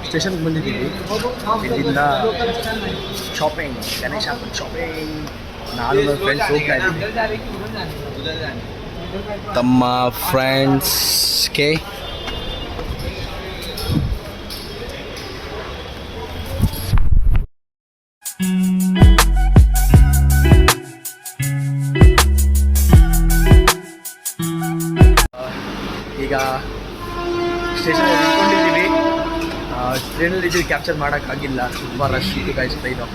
ಸ್ಟೇಷನ್ಗೆ ಬಂದಿದ್ದೀವಿ. ಇಲ್ಲಿಂದ ಶಾಪಿಂಗ್, ಗಣೇಶ ಹಬ್ಬದ ಶಾಪಿಂಗ್. ನಾನು ನನ್ನ ಫ್ರೆಂಡ್ಸ್ ಹೋಗ್ತಾ ಇದ್ದೀವಿ. ತಮ್ಮ ಫ್ರೆಂಡ್ಸ್ಗೆ ಈಗ ಸ್ಟೇಷನಲ್ಲಿ ನಿಂತ್ಕೊಂಡಿದ್ದೀವಿ. ಟ್ರೈನಲ್ಲಿ ಇದ್ದೀವಿ, ಕ್ಯಾಪ್ಚರ್ ಮಾಡೋಕ್ಕಾಗಿಲ್ಲ, ತುಂಬ ರಶ್ ಇತ್ತು ಗೈಸ್ ಟ್ರೈನು.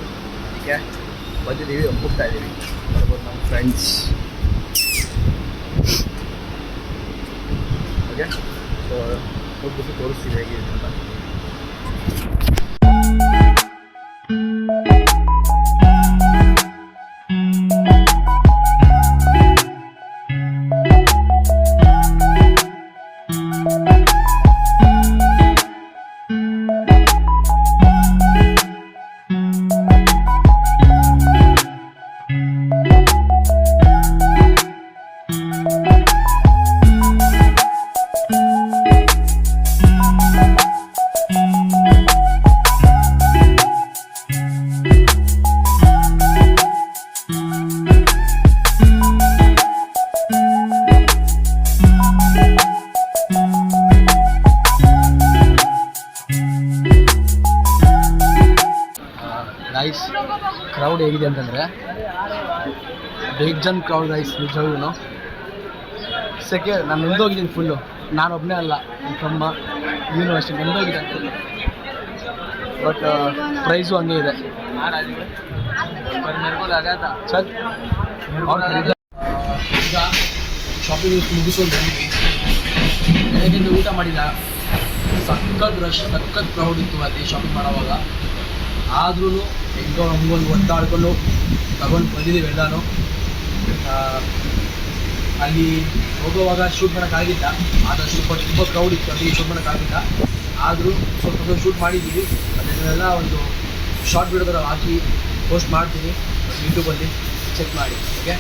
ಅದಕ್ಕೆ ಬಂದಿದ್ದೀವಿ, ಹೋಗ್ತಾ ಇದ್ದೀವಿ. ಬರ್ಬೋದು ನಮ್ಮ ಫ್ರೆಂಡ್ಸ್. ಓಕೆ, ಸೊ ಹೋಗ್ಬಿಟ್ಟು ತೋರಿಸ್ತೀವಿ ಹೇಗಿದೆ ಅಂತ. ಗೈಸ್, ಕ್ರೌಡ್ ಹೇಗಿದೆ ಅಂತಂದರೆ ಬೇಜನ್ ಕ್ರೌಡ್ ಗೈಸ್. ನಿಜವಾಗ್ಲೂ ಸೆಕೆ ನಾನು ನೆಂದೋಗಿದ್ದೀನಿ ಫುಲ್ಲು. ನಾನು ಒಬ್ಬನೇ ಅಲ್ಲ, ತಮ್ಮ ಇವನು ಅಷ್ಟೇ ನೆಂದೋಗಿದ್ದಾನೆ ಫುಲ್ಲು. ಬಟ್ ಪ್ರೈಸು ಹಂಗೆ ಇದೆ. ಸರ್ ಈಗ ಶಾಪಿಂಗ್ ಮುಗಿಸ್ಕೊಂಡು ಬಂದ್ವಿ. ಬೆಳಗ್ಗೆಯಿಂದ ಊಟ ಮಾಡಿಲ್ಲ. ಸಖತ್ ರಶ್, ಸಖತ್ ಕ್ರೌಡ್ ಇತ್ತು ಅಲ್ಲಿ ಶಾಪಿಂಗ್ ಮಾಡೋವಾಗ. ಆದ್ರೂ ಹೆಂಗೋ ಹಂಗೊಂದು ಒದ್ದಾಡ್ಕೊಂಡು ತಗೊಂಡು ಬಂದಿದ್ದೀವಿ ಎಲ್ಲನೂ. ಅಲ್ಲಿ ಹೋಗುವಾಗ ಶೂಟ್ ಮಾಡೋಕ್ಕಾಗಿಲ್ಲ, ಆದಷ್ಟು ತುಂಬ ಕ್ರೌಡ್ ಇತ್ತು, ಅಲ್ಲಿ ಶೂಟ್ ಮಾಡೋಕ್ಕಾಗಿಲ್ಲ. ಆದರೂ ಸ್ವಲ್ಪ ಶೂಟ್ ಮಾಡಿದ್ದೀವಿ. ಅದನ್ನೆಲ್ಲ ಒಂದು ಶಾರ್ಟ್ ವಿಡಿಯೋದಲ್ಲಿ ಹಾಕಿ ಪೋಸ್ಟ್ ಮಾಡ್ತೀನಿ ಯೂಟ್ಯೂಬಲ್ಲಿ, ಚೆಕ್ ಮಾಡಿ. ಓಕೆ.